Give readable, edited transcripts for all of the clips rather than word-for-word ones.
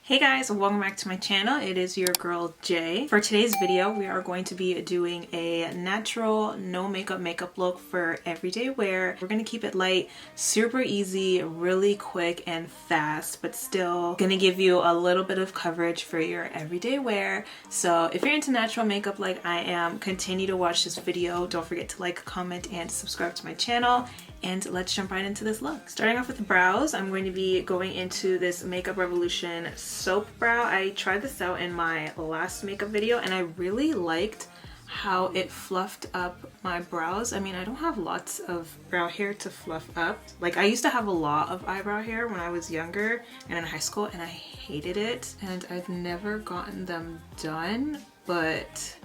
Hey guys, welcome back to my channel. It is your girl Jay. For today's video, we are going to be doing a natural, no makeup look for everyday wear. We're gonna keep it light, super easy, really quick and fast, but still gonna give you a little bit of coverage for your everyday wear. So if you're into natural makeup like I am, continue to watch this video. Don't forget to like, comment, and subscribe to my channel. And let's jump right into this look. Starting off with the brows, I'm going to be going into this Makeup Revolution soap brow. I tried this out in my last makeup video and I really liked how it fluffed up my brows. I mean, I don't have lots of brow hair to fluff up. Like, I used to have a lot of eyebrow hair when I was younger and in high school, and I hated it. And I've never gotten them done, but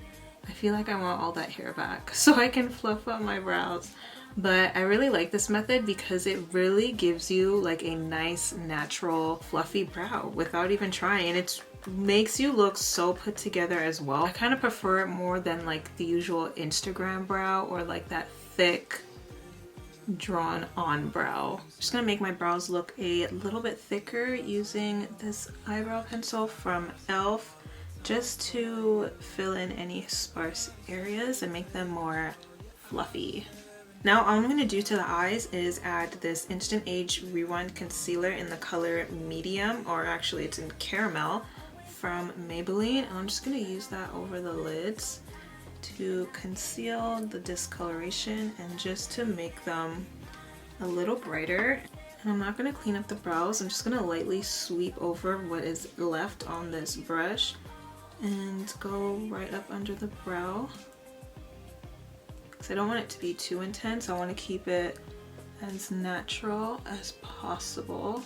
I feel like I want all that hair back so I can fluff up my brows. But I really like this method because it really gives you like a nice, natural, fluffy brow without even trying. And it makes you look so put together as well. I kind of prefer it more than like the usual Instagram brow or like that thick, drawn on brow. I'm just gonna make my brows look a little bit thicker using this eyebrow pencil from e.l.f. just to fill in any sparse areas and make them more fluffy. Now all I'm going to do to the eyes is add this Instant Age Rewind Concealer in the color Medium, or actually it's in Caramel, from Maybelline. I'm just going to use that over the lids to conceal the discoloration and just to make them a little brighter. And I'm not going to clean up the brows, I'm just going to lightly sweep over what is left on this brush and go right up under the brow. I don't want it to be too intense. I want to keep it as natural as possible.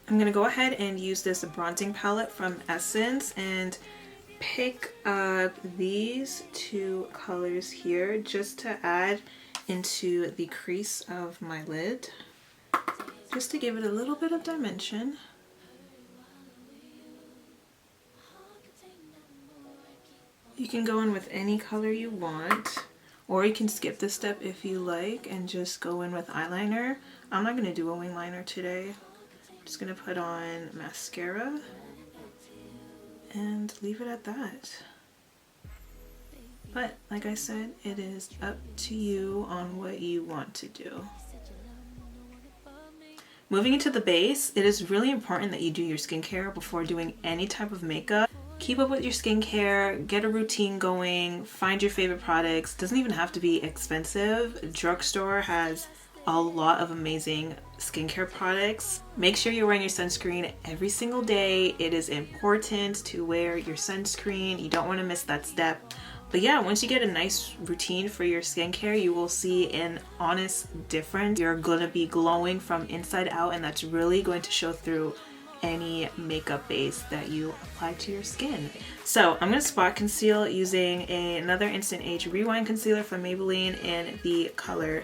I'm going to go ahead and use this bronzing palette from Essence and pick up these two colors here just to add into the crease of my lid, just to give it a little bit of dimension. You can go in with any color you want, or you can skip this step if you like and just go in with eyeliner. I'm not going to do a wing liner today. I'm just going to put on mascara and leave it at that. But like I said, it is up to you on what you want to do. Moving into the base, it is really important that you do your skincare before doing any type of makeup. Keep up with your skincare, get a routine going, find your favorite products. Doesn't even have to be expensive. Drugstore has a lot of amazing skincare products. Make sure you're wearing your sunscreen every single day. It is important to wear your sunscreen. You don't want to miss that step. But yeah, once you get a nice routine for your skincare, you will see an honest difference. You're gonna be glowing from inside out, and that's really going to show through any makeup base that you apply to your skin. So I'm going to spot conceal using another Instant Age Rewind Concealer from Maybelline in the color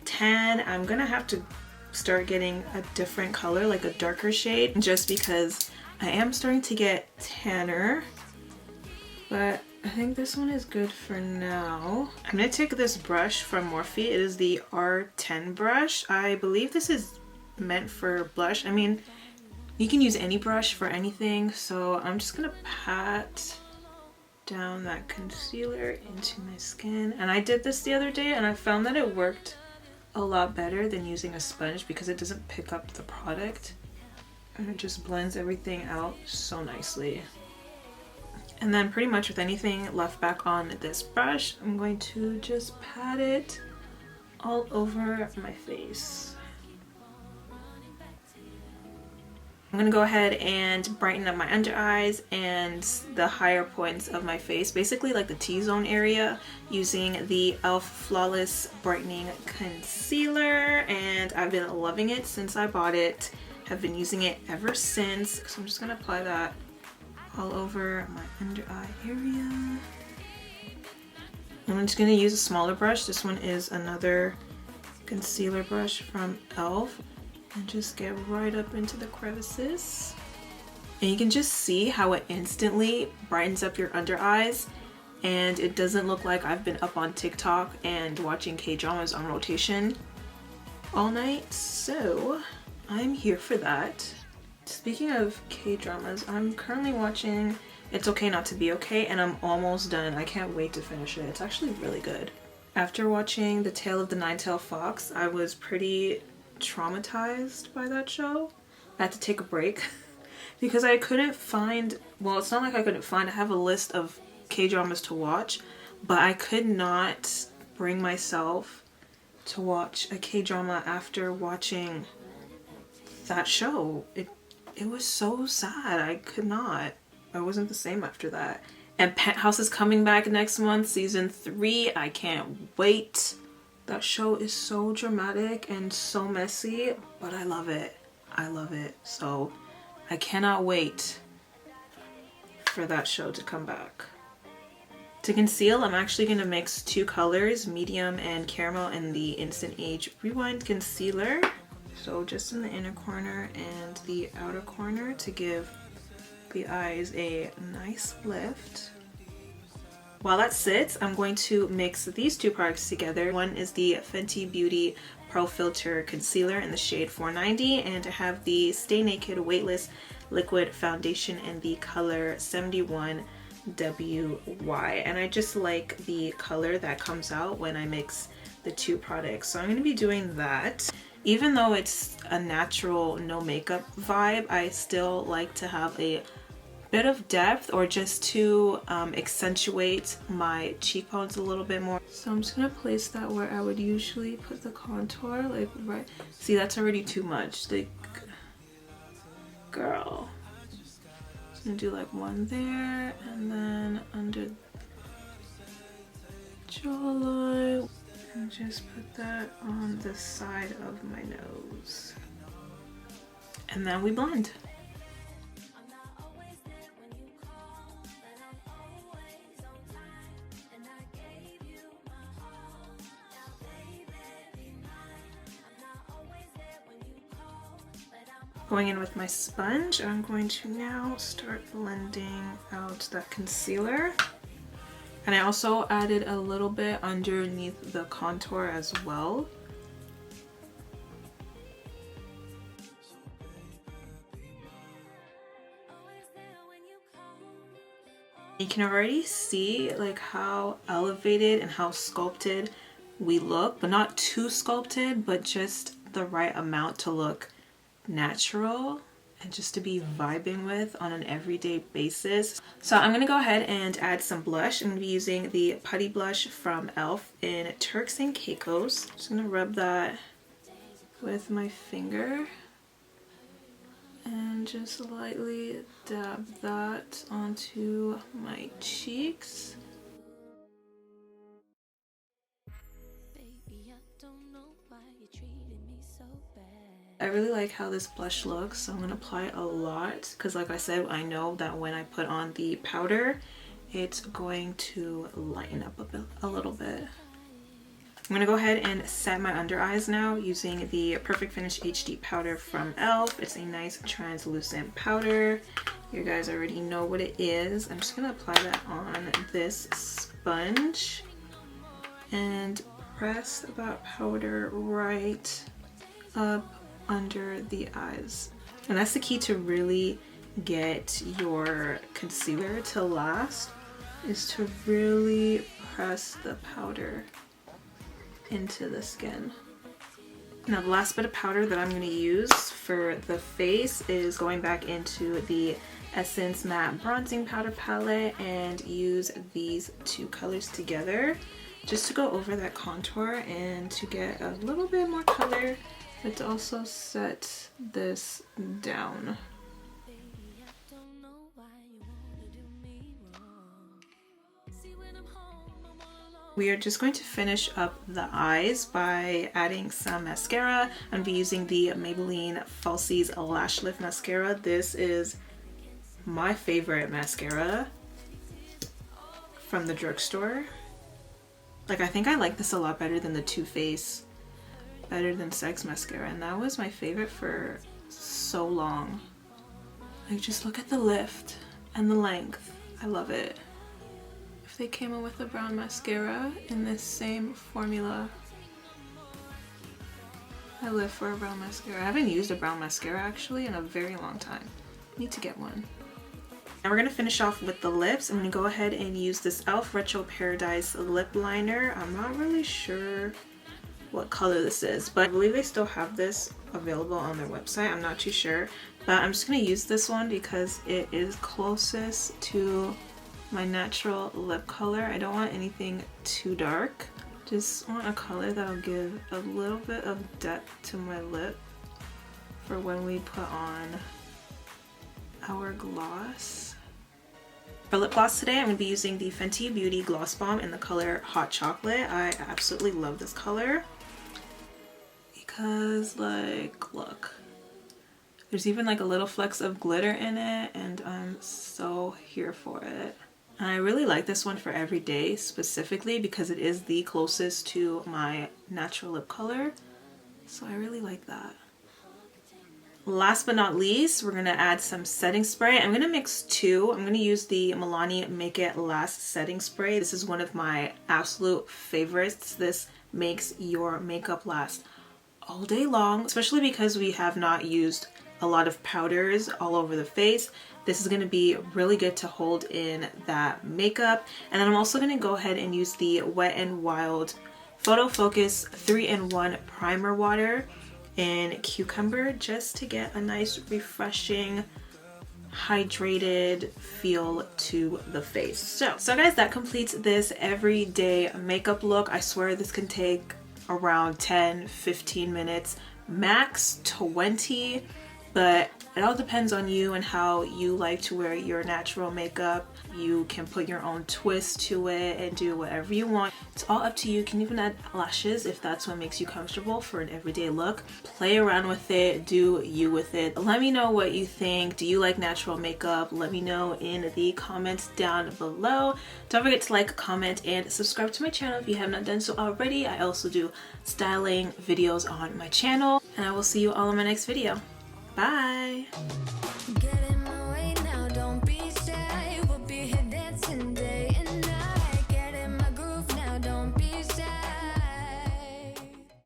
Tan. I'm going to have to start getting a different color, like a darker shade, just because I am starting to get tanner. But I think this one is good for now. I'm going to take this brush from Morphe. It is the R10 brush. I believe this is meant for blush. I mean, you can use any brush for anything, so I'm just gonna pat down that concealer into my skin. And I did this the other day and I found that it worked a lot better than using a sponge because it doesn't pick up the product and it just blends everything out so nicely. And then pretty much with anything left back on this brush, I'm going to just pat it all over my face. I'm going to go ahead and brighten up my under eyes and the higher points of my face, basically like the T-zone area, using the e.l.f. Flawless Brightening Concealer. And I've been loving it since I bought it. Have been using it ever since. So I'm just going to apply that all over my under eye area. I'm just going to use a smaller brush. This one is another concealer brush from e.l.f. and just get right up into the crevices. And you can just see how it instantly brightens up your under eyes, and it doesn't look like I've been up on TikTok and watching K-dramas on rotation all night. So I'm here for that. Speaking of K-dramas, I'm currently watching It's Okay Not to Be Okay, and I'm almost done. I can't wait to finish it. It's actually really good. After watching The Tale of the Nine-Tailed Fox, I was pretty traumatized by that show. I had to take a break because I couldn't find, well, it's not like I couldn't find, I have a list of K-dramas to watch, but I could not bring myself to watch a K-drama after watching that show. It was so sad. I could not. I wasn't the same after that. And Penthouse is coming back next month, season 3. I can't wait. That show is so dramatic and so messy, but I love it. I love it. So I cannot wait for that show to come back. To conceal, I'm actually going to mix 2 colors, medium and caramel, in the Instant Age Rewind Concealer. So just in the inner corner and the outer corner to give the eyes a nice lift. While that sits, I'm going to mix these 2 products together. One is the Fenty Beauty Pro Filter Concealer in the shade 490, and I have the Stay Naked Weightless Liquid Foundation in the color 71WY. And I just like the color that comes out when I mix the 2 products. So I'm going to be doing that. Even though it's a natural no makeup vibe, I still like to have a bit of depth, or just to accentuate my cheekbones a little bit more. So I'm just gonna place that where I would usually put the contour, like right. See, that's already too much. Like, girl. Just gonna do like 1 there, and then under jawline. And just put that on the side of my nose. And then we blend. Going in with my sponge, I'm going to now start blending out that concealer. And I also added a little bit underneath the contour as well. You can already see like how elevated and how sculpted we look, but not too sculpted, but just the right amount to look natural and just to be vibing with on an everyday basis. So I'm gonna go ahead and add some blush. I'm gonna be using the Putty Blush from e.l.f. in Turks and Caicos. Just gonna rub that with my finger and just lightly dab that onto my cheeks. I really like how this blush looks, so I'm going to apply a lot because, like I said, I know that when I put on the powder, it's going to lighten up a little bit. I'm going to go ahead and set my under eyes now using the Perfect Finish HD powder from e.l.f. It's a nice translucent powder. You guys already know what it is. I'm just going to apply that on this sponge and press that powder right up under the eyes. And that's the key to really get your concealer to last, is to really press the powder into the skin. Now the last bit of powder that I'm going to use for the face is going back into the Essence Matte Bronzing Powder Palette and use these 2 colors together just to go over that contour and to get a little bit more color, but to also set this down. We are just going to finish up the eyes by adding some mascara. I'm going to be using the Maybelline Falsies Lash Lift Mascara. This is my favorite mascara from the drugstore. Like, I think I like this a lot better than the Too Faced Better Than Sex mascara, and that was my favorite for so long. Like, just look at the lift and the length. I love it. If they came in with a brown mascara in this same formula, I live for a brown mascara. I haven't used a brown mascara actually in a very long time. Need to get one. And we're gonna finish off with the lips. I'm gonna go ahead and use this e.l.f. Retro Paradise lip liner. I'm not really sure what color this is, but I believe they still have this available on their website. I'm not too sure, but I'm just gonna use this one because it is closest to my natural lip color. I don't want anything too dark. Just want a color that'll give a little bit of depth to my lip for when we put on our gloss. For lip gloss today, I'm going to be using the Fenty Beauty Gloss Bomb in the color Hot Chocolate. I absolutely love this color because, like, look, there's even like a little flecks of glitter in it, and I'm so here for it. And I really like this one for every day specifically because it is the closest to my natural lip color. So I really like that. Last but not least, we're going to add some setting spray. I'm going to mix two. I'm going to use the Milani Make It Last setting spray. This is one of my absolute favorites. This makes your makeup last all day long, especially because we have not used a lot of powders all over the face. This is going to be really good to hold in that makeup. And then I'm also going to go ahead and use the Wet n Wild Photo Focus 3-in-1 Primer Water in Cucumber, just to get a nice refreshing hydrated feel to the face. So guys, that completes this everyday makeup look. I swear this can take around 10-15 minutes, max 20, but it all depends on you and how you like to wear your natural makeup. You can put your own twist to it and do whatever you want. It's all up to you. You can even add lashes if that's what makes you comfortable for an everyday look. Play around with it, do you with it. Let me know what you think. Do you like natural makeup? Let me know in the comments down below. Don't forget to like, comment, and subscribe to my channel if you have not done so already. I also do styling videos on my channel, and I will see you all in my next video. Bye!